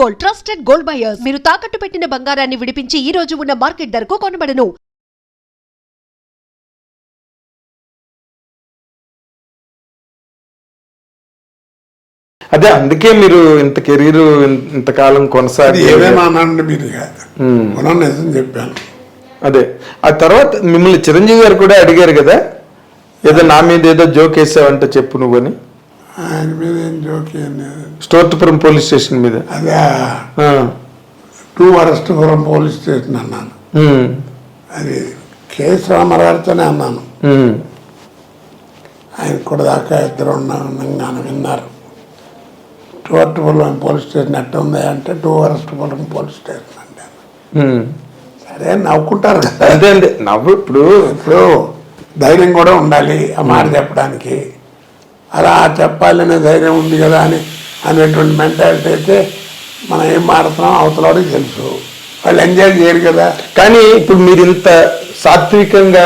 Gold, trusted gold buyers. మీరు తాకట్టు పెట్టిన బంగారాన్ని విడిపించి ఈ రోజు ఉన్న మార్కెట్ ధరకు కొనబడను. అదే అందుకే మీరు ఇంత కెరీర్ ఇంతకాలం కొనసాగి ఏమైనా అనండి మీరు నిజం చెప్పాను. అదే ఆ తర్వాత మిమ్మల్ని చిరంజీవి గారు కూడా అడిగారు కదా, ఏదో నా మీద ఏదో జోక్ వేసావంటే చెప్పు నువ్వని. ఆయన మీద ఏం జోక్ స్టోర్పురం పోలీస్ స్టేషన్ మీద. అదే 2 వరస్టపురం పోలీస్ స్టేషన్ అన్నాను. అది కేసు రామారావుతోనే అన్నాను. ఆయన కూడా దాకా ఇద్దరు ఉన్నాను విన్నారు. 2 వరస్టపురం పోలీస్ స్టేషన్ ఎట్ట ఉంది అంటే 2 వరస్టపురం పోలీస్ స్టేషన్ అంటే సరే నవ్వుకుంటారు కదా. అదే అండి నవ్వు. ఇప్పుడు ధైర్యం కూడా ఉండాలి ఆ మాట చెప్పడానికి. అలా చెప్పాలనే ధైర్యం ఉంది కదా అనేటువంటి మెంటాలిటీ అయితే మనం ఏం మాడుతున్నాం అవతలవాడికి తెలుసు, వాళ్ళు ఎంజాయ్ చేయరు కదా. కానీ ఇప్పుడు మీరు ఇంత సాత్వికంగా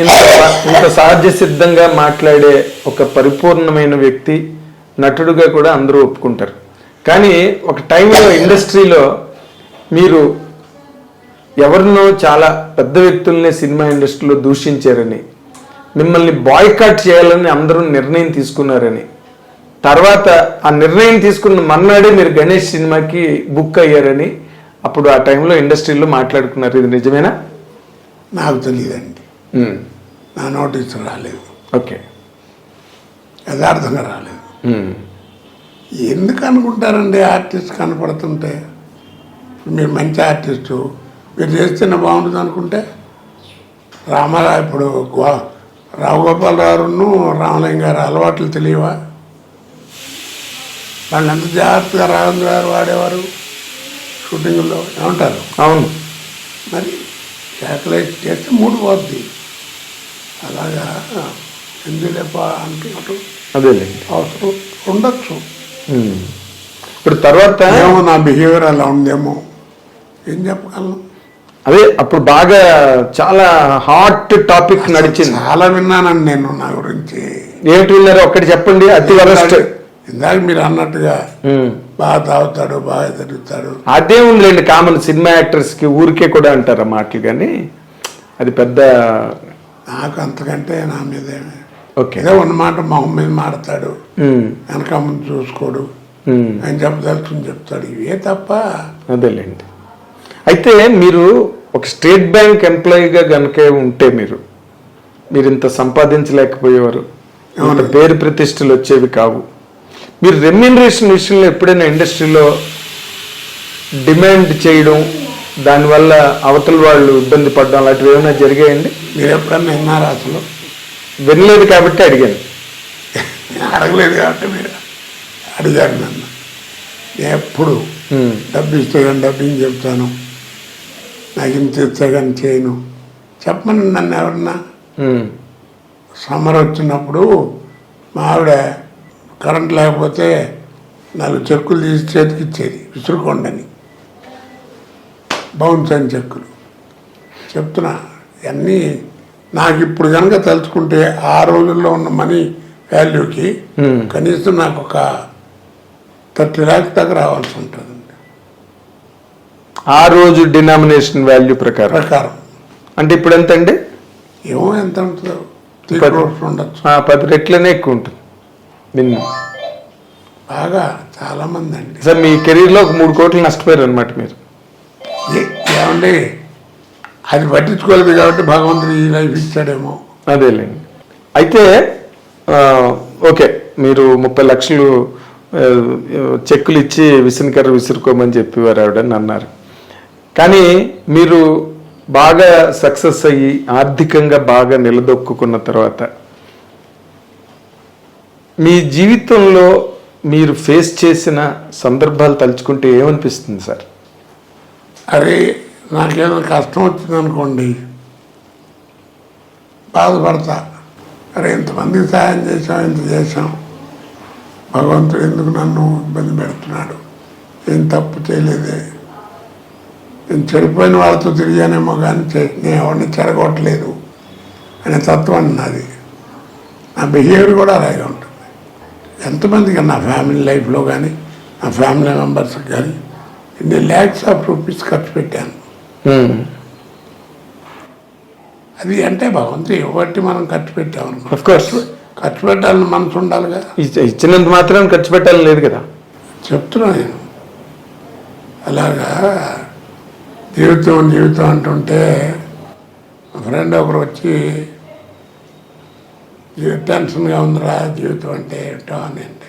ఇంత సహజ సిద్ధంగా మాట్లాడే ఒక పరిపూర్ణమైన వ్యక్తి, నటుడుగా కూడా అందరూ ఒప్పుకుంటారు. కానీ ఒక టైంలో ఇండస్ట్రీలో మీరు ఎవరినో చాలా పెద్ద వ్యక్తుల్ని సినిమా ఇండస్ట్రీలో దూషించారని, మిమ్మల్ని బాయ్కాట్ చేయాలని అందరూ నిర్ణయం తీసుకున్నారని, తర్వాత ఆ నిర్ణయం తీసుకున్న మర్నాడే మీరు గణేష్ సినిమాకి బుక్ అయ్యారని అప్పుడు ఆ టైంలో ఇండస్ట్రీలో మాట్లాడుకున్నారు. ఇది నిజమేనా? నాకు తెలియదండి, నా నోటీసు రాలేదు. ఓకే, యథార్థంగా రాలేదు. ఎందుకు అనుకుంటారండి ఆర్టిస్ట్ కనపడుతుంటే? మీరు మంచి ఆర్టిస్టు, మీరు చేస్తున్న బాగుంటుంది అనుకుంటే రామారావు ఇప్పుడు రావు గోపాలరావును రామలింగ గారు అలవాట్లు తెలియవా? వాళ్ళు ఎంత జాగ్రత్తగా రాఘవేంద్ర గారు వాడేవారు షూటింగ్లో, ఏమంటారు? అవును. మరి శాటిలైట్ చేస్తే 3 పోద్ది. అలాగా ఎందులేప అనుకున్నట్టు అదేలేండి అవసరం ఉండొచ్చు. ఇప్పుడు తర్వాత ఏమో నా బిహేవియర్ అలా ఉందేమో, ఏం చెప్పగలను. అదే అప్పుడు బాగా చాలా హాట్ టాపిక్ నడిచింది. చాలా విన్నానండి నేను నా గురించి. ఏమిటి విన్నారు ఒక్కటి చెప్పండి. అతి వరస్ట్. ఇందాక మీరు అన్నట్టుగా బాగా తాగుతాడు, బాగా తిరుగుతాడు. అదే ఉందిలేండి, కామన్ సినిమా యాక్టర్స్ కి ఊరికే కూడా అంటారు మాటలు, కానీ అది పెద్ద నాకు అంతకంటే నా మీద ఓకే ఏదో ఉన్నమాట మొహం మీద మాడతాడు, వెనక ముందు చూసుకోడు, ఆయన చెప్పదలుచుకుని చెప్తాడు, ఇవే తప్ప. అదేలేండి. అయితే మీరు ఒక స్టేట్ బ్యాంక్ ఎంప్లాయీగా కనుక ఉంటే మీరు ఇంత సంపాదించలేకపోయేవారు, ఇంత పేరు ప్రతిష్టలు వచ్చేవి కావు. మీరు రెమ్యూనరేషన్ విషయంలో ఎప్పుడైనా ఇండస్ట్రీలో డిమాండ్ చేయడం, దానివల్ల అవతల వాళ్ళు ఇబ్బంది పడడం అలాంటివి ఏమైనా జరిగాయండి? మీరు ఎప్పుడన్నా విన్నారా? అసలు వినలేదు కాబట్టి అడిగాను. అడగలేదు కాబట్టి మీరు అడిగారు నన్ను. ఎప్పుడు డబ్బు ఇస్తే కానీ డబ్బింగ్ చెప్తాను, నాకు ఇంత ఇస్తే కానీ చేయను చెప్పమని నన్ను ఎవరన్నా. సమ్మర్ వచ్చినప్పుడు మా ఆవిడ కరెంట్ లేకపోతే 4 చెక్కులు తీసి చేతికి ఇచ్చేది, విసురుకోండని, బౌన్స్ అని చెక్కులు. చెప్తున్నా ఇవన్నీ నాకు ఇప్పుడు కనుక తలుచుకుంటే ఆ రోజుల్లో ఉన్న మనీ వాల్యూకి కనీసం నాకు ఒక 30 lakhs దాకా రావాల్సి ఉంటుంది. ఆ రోజు డినామినేషన్ వాల్యూ ప్రకారం అంటే ఇప్పుడు ఎంత అండి? ఏమో ఎంత ఉంటుందో, 3 crores ఉండొచ్చు. 10 రెట్లనే ఎక్కువ ఉంటుంది. బాగా చాలామంది అండి. సార్ మీ కెరీర్లో ఒక 3 కోట్లు నష్టపోయారు అనమాట మీరు. ఏమండి అది పట్టించుకోలేదు కాబట్టి భగవంతుడు ఈ లైఫ్ ఇచ్చాడేమో. అదేలేండి. అయితే ఓకే, మీరు 30 లక్షలు చెక్కులు ఇచ్చి విసనకర్ర విసురుకోమని చెప్పేవారు ఆవిడని అన్నారు. కానీ మీరు బాగా సక్సెస్ అయ్యి ఆర్థికంగా బాగా నిలదొక్కున్న తర్వాత మీ జీవితంలో మీరు ఫేస్ చేసిన సందర్భాలు తలుచుకుంటే ఏమనిపిస్తుంది సార్? అరే నాకేదైనా కష్టం వచ్చిందనుకోండి బాధపడతా. అరే ఇంతమందికి సహాయం చేసాం, ఇంత చేసాం, భగవంతుడు ఎందుకు నన్ను ఇబ్బంది పెడుతున్నాడు, ఏం తప్పు చేయలేదే, నేను చెడిపోయిన వాళ్ళతో తిరిగానేమో కానీ నేను ఎవరిని చెడగొట్టలేదు అనే తత్వం నాది. నా బిహేవియర్ కూడా అలాగే ఉంటుంది. ఎంతమందికి నా ఫ్యామిలీ లైఫ్లో కానీ నా ఫ్యామిలీ మెంబర్స్కి కానీ ఇన్ని ల్యాక్స్ ఆఫ్ రూపీస్ ఖర్చు పెట్టాను. అది అంటే భగవంతుడు ఇవ్వబట్టి మనం ఖర్చు పెట్టామనుకో, ఆఫ్ కోర్స్ ఖర్చు పెట్టాలని మనసు ఉండాలిగా. ఇచ్చినంత మాత్రం ఖర్చు పెట్టాలని లేదు కదా. చెప్తున్నా నేను. అలాగా జీవితం అంటుంటే మా ఫ్రెండ్ ఒకరు వచ్చి టెన్షన్గా ఉందిరా జీవితం అంటే ఏంటో అని, అంటే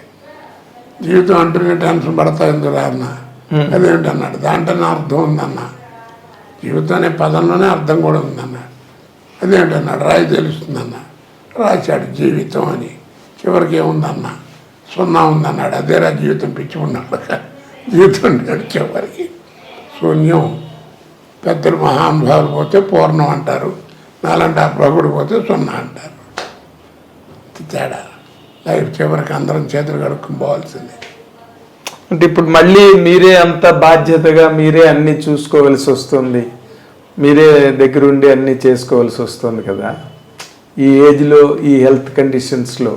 జీవితం అంటూనే టెన్షన్ పడతా ఎందుకురా అన్న. అదేంటి అన్నాడు, దాంట్లోనే అర్థం ఉందన్న, జీవితం అనే పదంలోనే అర్థం కూడా ఉందన్న. అదేంటి అన్నాడు, రాయి తెలుస్తుందన్న. రాశాడు జీవితం అని, చివరికి ఏముందన్న, 0 ఉందన్నాడు. అదేరా జీవితం, పిచ్చి ఉన్నాడు. జీవితం చివరికి శూన్యం. పెద్దలు మహానుభావులు పోతే పూర్ణం అంటారు, నాలంటే ఆ ప్రభుడు పోతే 0 అంటారు. తేడా. లైఫ్ చివరికి అందరం చేతులు కడుక్కుని పోవాల్సిందే. అంటే ఇప్పుడు మళ్ళీ మీరే అంత బాధ్యతగా మీరే అన్ని చూసుకోవలసి వస్తుంది, మీరే దగ్గరుండి అన్ని చేసుకోవాల్సి వస్తుంది కదా ఈ ఏజ్లో, ఈ హెల్త్ కండిషన్స్లో.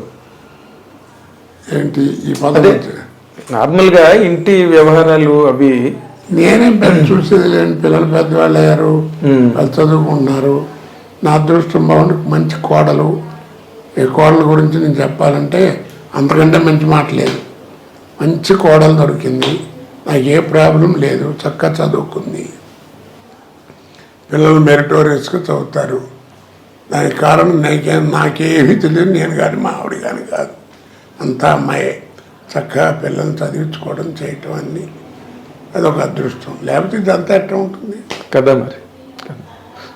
ఏంటి ఈ పదవి నార్మల్గా ఇంటి వ్యవహారాలు అవి నేనేం పెద్ద చూసేది లేని, పిల్లలు పెద్దవాళ్ళు అయ్యారు, వాళ్ళు చదువుకుంటున్నారు. నా అదృష్టం బాగుండి మంచి కోడలు. ఈ కోడల గురించి నేను చెప్పాలంటే అంతకంటే మంచి మాట లేదు. మంచి కోడలు దొరికింది, నాకు ఏ ప్రాబ్లం లేదు, చక్కగా చదువుకుంది. పిల్లలు మెరిటోరియస్గా చదువుతారు. దానికి కారణం నాకేమీ తెలియదు, నేను కానీ మా ఆవిడ కానీ కాదు, అంతా అమ్మాయే. చక్కగా పిల్లల్ని చదివించుకోవడం చేయటం అన్నీ అదొక అదృష్టం. లేకపోతే ఇదంతా ఎట్లా ఉంటుంది కదా మరి.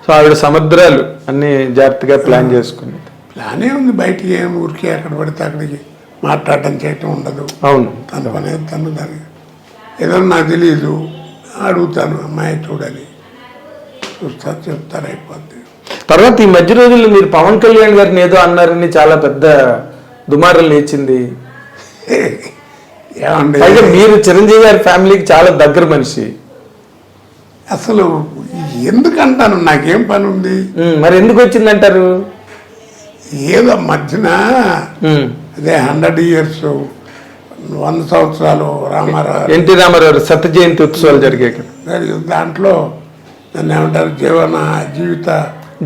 సో ఆవిడ సముద్రాలు అన్ని జాగ్రత్తగా ప్లాన్ చేసుకుంది. ప్లానే ఉంది, బయటికి ఏం ఊరికి ఎక్కడ పడితే అక్కడికి మాట్లాడటం చేయటం ఉండదు. అవును, తన పని తను దాన్ని ఏదన్నా నాకు తెలియదు, అడుగుతాను, అమ్మాయి చూడాలి, చూస్తారు, చెప్తారు, అయిపోద్ది. తర్వాత ఈ మధ్య రోజుల్లో మీరు పవన్ కళ్యాణ్ గారిని ఏదో అన్నారని చాలా పెద్ద దుమారం లేచింది. ఏమండి, పైగా మీరు చిరంజీవి గారి ఫ్యామిలీకి చాలా దగ్గర మనిషి. అసలు ఎందుకంటాను, నాకేం పని ఉంది, మరి ఎందుకు వచ్చిందంటారు? ఏదో మధ్యన అదే 100 years 100 సంవత్సరాలు రామారావు, ఎన్టీ రామారావు శత జయంతి ఉత్సవాలు జరిగాయి కదా, దాంట్లో దాన్ని ఏమంటారు,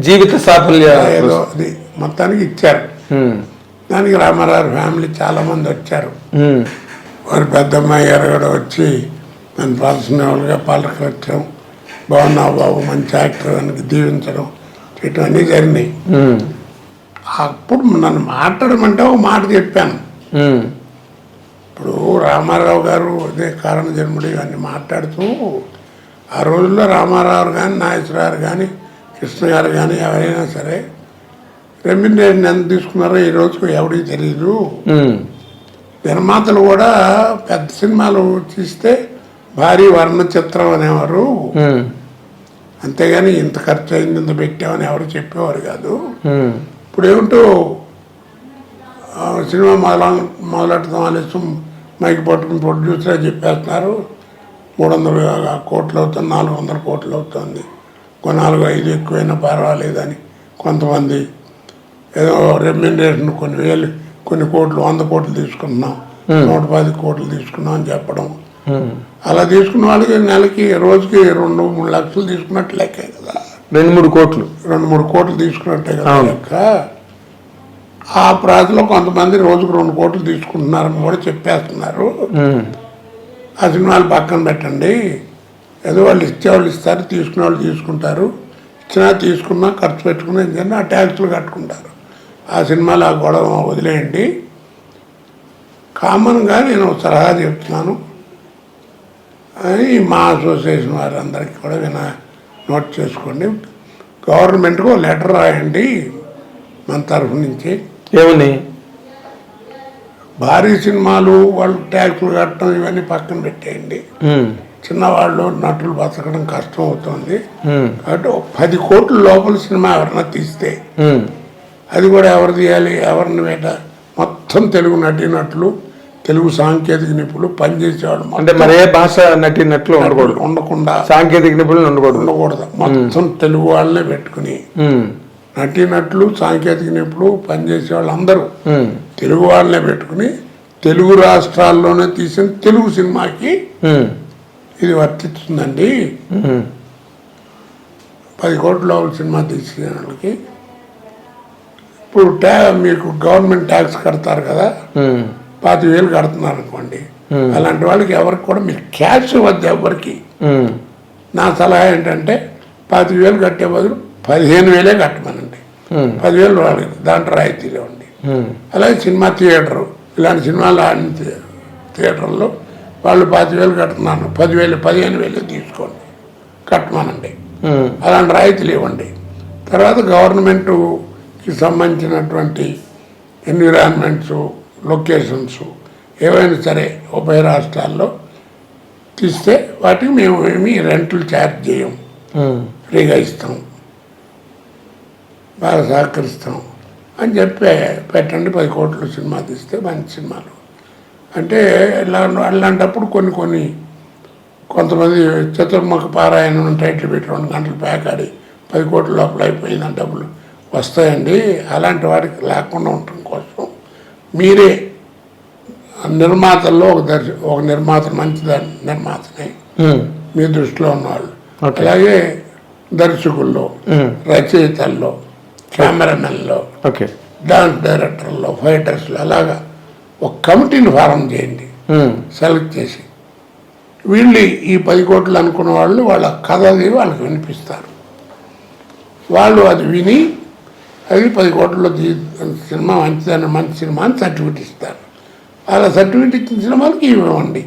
జీవిత సాఫల్య ఏదో అది మొత్తానికి ఇచ్చారు. దానికి రామారావు ఫ్యామిలీ చాలా మంది వచ్చారు. వారి పెద్దమ్మాయి గారు కూడా వచ్చి నన్ను పర్సనల్గా పలకరించడం, బాగున్నావు బాబు, మంచి యాక్టర్ అని దీవించడం చేయటం అన్నీ జరిగినాయి. అప్పుడు నన్ను మాట్లాడమంటే ఒక మాట చెప్పాను. ఇప్పుడు రామారావు గారు అదే కారణ జన్ముడు ఇవన్నీ మాట్లాడుతూ, ఆ రోజుల్లో రామారావు కానీ నాగేశ్వరరావు కానీ కృష్ణ గారు కానీ ఎవరైనా సరే రెమ్యునరేషన్ ఎంత తీసుకున్నారో ఈ రోజుకు ఎవరికి తెలియదు. నిర్మాతలు కూడా పెద్ద సినిమాలు తీస్తే భారీ వర్ణ చిత్రం అనేవారు, అంతేగాని ఇంత ఖర్చు అయింది ఇంత పెట్టామని ఎవరు చెప్పేవారు కాదు. ఇప్పుడు ఏమిటో సినిమా మొదలెడతాం అనేసి మైకి పట్టుకుని ప్రొడ్యూసర్ చెప్పేస్తున్నారు, 300 కోట్లు అవుతుంది, 400 కోట్లు అవుతుంది, 4-5 ఎక్కువైనా పర్వాలేదని కొంతమంది ఏదో రెమ్యునరేషన్ కొన్ని కోట్లు 100 కోట్లు తీసుకున్నాం, 110 కోట్లు తీసుకున్నాం అని చెప్పడం. అలా తీసుకున్న వాళ్ళకి నెలకి రోజుకి 2-3 లక్షలు తీసుకున్నట్టు లెక్కే కదా, 2-3 కోట్లు తీసుకున్నట్టే కదా లెక్క. ఆ ప్రాంతంలో కొంతమంది రోజుకు 2 కోట్లు తీసుకుంటున్నారని కూడా చెప్పేస్తున్నారు. ఆ సినిమాలు పక్కన పెట్టండి, ఏదో వాళ్ళు ఇచ్చేవాళ్ళు ఇస్తారు, తీసుకునే వాళ్ళు తీసుకుంటారు, ఇచ్చినా తీసుకున్నా ఖర్చు పెట్టుకున్నా ఎందుకంటే ఆ ట్యాక్సులు కట్టుకుంటారు. ఆ సినిమాలు ఆ గొడవ వదిలేయండి. కామన్గా నేను సలహా చెప్తున్నాను, అని మా అసోసియేషన్ వారందరికీ కూడా నోట్ చేసుకోండి. గవర్నమెంట్కు లెటర్ రాయండి మన తరఫు నుంచి, ఏమని భారీ సినిమాలు వాళ్ళు ట్యాక్సులు కట్టడం ఇవన్నీ పక్కన పెట్టేయండి, చిన్నవాళ్ళు నటులు బతకడం కష్టం అవుతుంది కాబట్టి 10 కోట్ల లోపల సినిమా ఎవరన్నా తీస్తే అది కూడా ఎవరు తీయాలి, ఎవరిని వేట, మొత్తం తెలుగు నటీనటులు, తెలుగు సాంకేతిక నిపుణులు పనిచేసేవాడు. అంటే మరే భాష నటినట్లు ఉండకుండా సాంకేతిక నిపుణులు ఉండకూడదు, మొత్తం తెలుగు వాళ్ళనే పెట్టుకుని నటీనటులు సాంకేతిక నిపుణులు పనిచేసేవాళ్ళు అందరూ తెలుగు వాళ్ళనే పెట్టుకుని తెలుగు రాష్ట్రాల్లోనే తీసిన తెలుగు సినిమాకి ఇది వర్తిస్తుందండి. 10 కోట్ల లోపల సినిమా తీసిన వాళ్ళకి ఇప్పుడు మీకు గవర్నమెంట్ ట్యాక్స్ కడతారు కదా, 25,000 కడుతున్నారు అనుకోండి. అలాంటి వాళ్ళకి ఎవరికి కూడా మీరు క్యాష్ ఇవ్వద్దు ఎవరికి. నా సలహా ఏంటంటే 25,000 కట్టే బదులు 15,000 కట్టమనండి. 10,000 వాళ్ళకి దాంట్లో రాయితీలు ఇవ్వండి. అలాగే సినిమా థియేటరు, ఇలాంటి సినిమాలు ఆడిన థియేటర్లో వాళ్ళు 25,000 కడుతున్నాను, 10,000 15,000 తీసుకోండి కట్టమనండి. అలాంటి రాయితీలు ఇవ్వండి. తర్వాత గవర్నమెంట్కి సంబంధించినటువంటి ఎన్విరాన్మెంట్స్, లొకేషన్స్ ఏవైనా సరే ఉభయ రాష్ట్రాల్లో తీస్తే వాటికి మేము ఏమి రెంట్లు ఛార్జ్ చేయం, ఫ్రీగా ఇస్తాం, బాగా సహకరిస్తాం అని చెప్పి పెట్టండి. 10 కోట్లు సినిమా తీస్తే మంచి సినిమాలు అంటే అలాంటప్పుడు కొంతమంది చతుర్ముఖ పారాయణం టైటిల్ పెట్టి 2 గంటలు ప్యాక్ ఆడి 10 కోట్ల లోపల అయిపోయిందని డబ్బులు వస్తాయండి. అలాంటి వాడికి లేకుండా ఉండటం కోసం మీరే నిర్మాతల్లో ఒక నిర్మాత, మంచి నిర్మాతని మీ దృష్టిలో ఉన్నవాళ్ళు, అలాగే దర్శకుల్లో, రచయితల్లో, కెమెరామెన్లో, డాన్స్ డైరెక్టర్లో, ఫైటర్స్లో అలాగా ఒక కమిటీని ఫారం చేయండి, సెలెక్ట్ చేసి. వీళ్ళు ఈ 10 కోట్లు అనుకున్న వాళ్ళు వాళ్ళ కథ వాళ్ళకి వినిపిస్తారు. వాళ్ళు అది విని అది 10 కోట్లలో సినిమా మంచి సినిమా అని సర్టిఫికెట్ ఇస్తారు. అలా సర్టిఫికెట్ ఇచ్చిన సినిమాలకి ఇవ్వండి.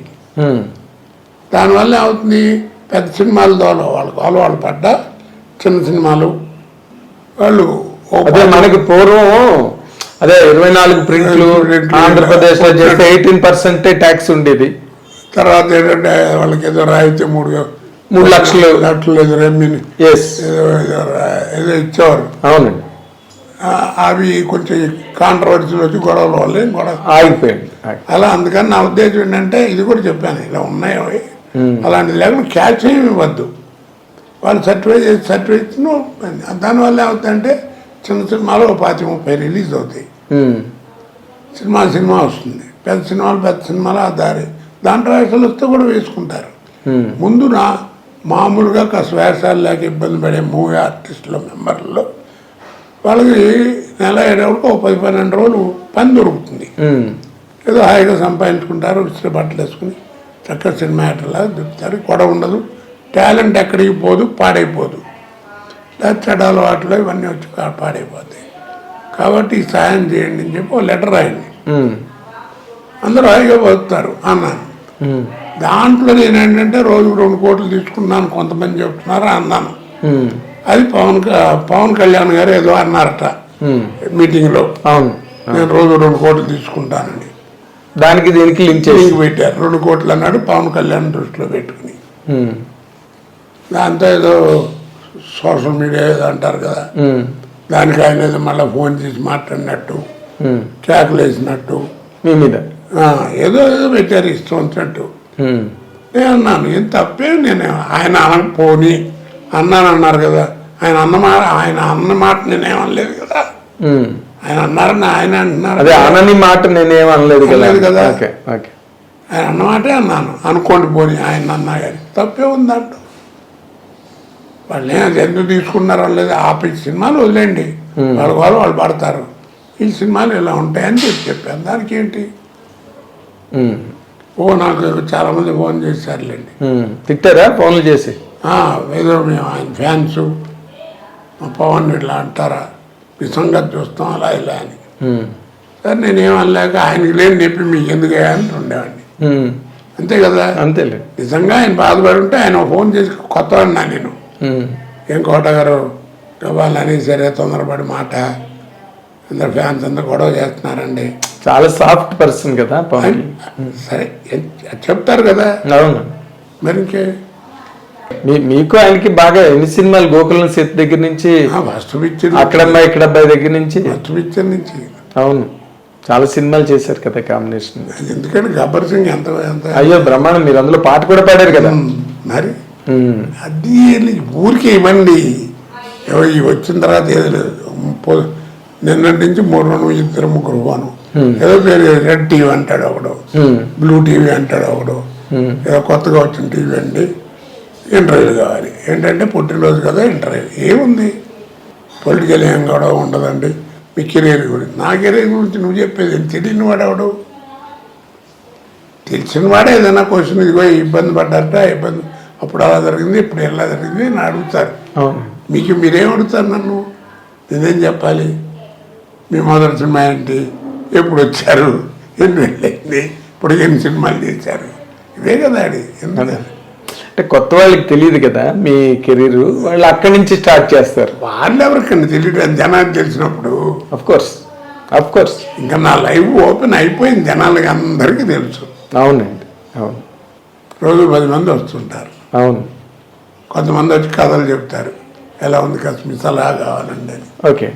దానివల్ల ఏమవుతుంది, పెద్ద సినిమాల ద్వారా వాళ్ళు పడ్డా చిన్న సినిమాలు వాళ్ళు మనకి పూర్వం అదే 24 ప్రింట్లు ఆంధ్రప్రదేశ్ లో 18% ట్యాక్స్ ఉండేది. తర్వాత ఏంటంటే వాళ్ళకి ఏదో రాయితీ 3 లక్షలు ఏదో రెమ్యూని ఏదో ఇచ్చేవారు. అవునండి. అవి కొంచెం కాంట్రవర్సీలు వచ్చి గొడవల వల్ల గొడవ ఆగిపోయింది. అలా అందుకని నా ఉద్దేశం ఏంటంటే ఇది కూడా చెప్పాను, ఇలా ఉన్నాయి అవి అలాంటిది లేకుండా క్యాచ్ ఏమి ఇవ్వద్దు. వాళ్ళు సర్టిఫికేట్ దానివల్ల ఏమవుతుందంటే చిన్న సినిమాలు 25-30 రిలీజ్ అవుతాయి. సినిమా వస్తుంది. పెద్ద సినిమాలు ఆ దారి దాంట్లో వేషాలు వస్తే కూడా వేసుకుంటారు. ముందు మామూలుగా కాస్త వేషాలు లేక ఇబ్బంది పడే మూవీ ఆర్టిస్టుల మెంబర్లలో వాళ్ళకి నెల 7 ఒక 10-12 రోజులు పని దొరుకుతుంది. ఏదో హాయిగా సంపాదించుకుంటారు, విసిరి బట్టలు వేసుకుని చక్కగా సినిమా యాక్టర్లాగా దొరుకుతారు. గొడవ ఉండదు, టాలెంట్ ఎక్కడికి పోదు, పాడైపోదు. చెడాలు వాటిలో ఇవన్నీ వచ్చి పాడైపోతాయి. కాబట్టి సాయం చేయండి అని చెప్పి ఒక లెటర్ రాయండి, అందరూ హాయిగా బతుకుతారు అన్నాను. దాంట్లో నేనేంటంటే రోజుకు 2 కోట్లు తీసుకున్నాను కొంతమంది చెప్తున్నారు అన్నాను. అది పవన్ కళ్యాణ్ గారు ఏదో అన్నారట మీటింగ్లో, నేను రోజు 2 కోట్లు తీసుకుంటానండి. దానికి దీనికి లింక్ పెట్టారు. 2 కోట్లు అన్నాడు పవన్ కళ్యాణ్ దృష్టిలో పెట్టుకుని. దాంతో ఏదో సోషల్ మీడియా ఏదో అంటారు కదా, దానికి ఆయన ఏదో మళ్ళీ ఫోన్ చేసి మాట్లాడినట్టు, కేకలు వేసినట్టు ఏదో పెట్టారు ఇష్టం వచ్చినట్టు. నేను అన్నాను, ఏం తప్పేం, నేను ఆయన పోని అన్నారు కదా, ఆయన అన్న మాట నేనేమనలేదు కదా, ఆయన అన్నారని ఆయన అంటున్నారు. అదే అనని మాట నేనేమనలేదు కదా, ఆయన అన్నమాటే అన్నాను అనుకోండి, పోని ఆయన అన్నా కానీ తప్పే ఉందంటూ. వాళ్ళు ఎందుకు తీసుకున్నారో లేదు, ఆపి సినిమాలు వదిలేండి, వాళ్ళు పడతారు, ఈ సినిమాలు ఇలా ఉంటాయని చెప్పాను. దానికి ఏంటి, నాకు చాలా మంది ఫోన్ చేశారులేండి. తిట్టారా ఫోన్లు చేసి? ఏదో మేము ఆయన ఫ్యాన్స్, పవన్ ఇట్లా అంటారా, మీ సంగతి చూస్తాం అలా ఇలా అని. సరే నేనేమనలేక ఆయనకి లేని చెప్పి మీకు ఎందుకు అని ఉండేవాడిని. అంతే కదా, అంతేలే. నిజంగా ఆయన బాధపడి ఉంటే ఆయన ఫోన్ చేసి కొత్త అన్నా నేను, ఏం కోట గారు వాళ్ళని సరే తొందరపడి మాట, అందరు ఫ్యాన్స్ అందరు గొడవ చేస్తున్నారండి. చాలా సాఫ్ట్ పర్సన్ కదా పవన్. సరే చెప్తారు కదా. అవును. మరి ఇంకే మీకు ఆయనకి బాగా ఎన్ని సినిమాలు, గోకులం సీత దగ్గర నుంచి, అక్కడమ్మాయి ఇక్కడబ్బాయి దగ్గర నుంచి, అవును చాలా సినిమాలు చేశారు కదా కాంబినేషన్. ఎందుకంటే గబ్బర్ సింగ్ ఎంత అయ్యో బ్రహ్మాండం, మీరు అందులో పాట కూడా పాడారు కదా. మరి అది ఊరికే ఇవ్వండి, వచ్చిన తర్వాత ఏదో లేదు. నిన్నటి నుంచి 2-3 ఫోను, ఏదో పేరు రెడ్ టీవీ అంటాడు ఒకడు, బ్లూ టీవీ అంటాడు ఒకడు, ఏదో కొత్తగా వచ్చిన టీవీ అండి ఇంటర్వ్యూలు కావాలి. ఏంటంటే పుట్టినరోజు కదా ఇంటర్వ్యూ. ఏముంది పొలిటికల్ ఏం కూడా ఉండదండి. మీ కెరీర్ గురించి, నా కెరీర్ గురించి నువ్వు చెప్పేది తెలియని వాడెవడు? తెలిసిన వాడే ఏదైనా క్వశ్చన్ ఇదిగో ఇబ్బంది పడ్డారట, ఇబ్బంది అప్పుడు అలా జరిగింది, ఇప్పుడు ఎలా జరిగింది అని అడుగుతారు. మీకు మీరేం అడుగుతారు నన్ను? నేనేం చెప్పాలి? మీ మొదటి సినిమా ఏంటి, ఎప్పుడు వచ్చారు, ఎన్ని వెళ్ళింది, ఇప్పుడు ఎన్ని సినిమాలు చేశారు, ఇవే కదా అది. ఎందుకంటే అంటే కొత్త వాళ్ళకి తెలియదు కదా మీ కెరీర్, వాళ్ళు అక్కడి నుంచి స్టార్ట్ చేస్తారు. వాళ్ళు ఎవరికన్నా తెలియదు, జనానికి తెలిసినప్పుడు అఫ్ కోర్స్ ఇంకా నా లైఫ్ ఓపెన్ అయిపోయింది, జనాలకి అందరికీ తెలుసు. అవునండి, అవును, రోజు 10 మంది వస్తుంటారు. అవును, కొంతమంది వచ్చి కథలు చెప్తారు, ఎలా ఉంది కశ్మీర్ సలహా కావాలండి అని. ఓకే.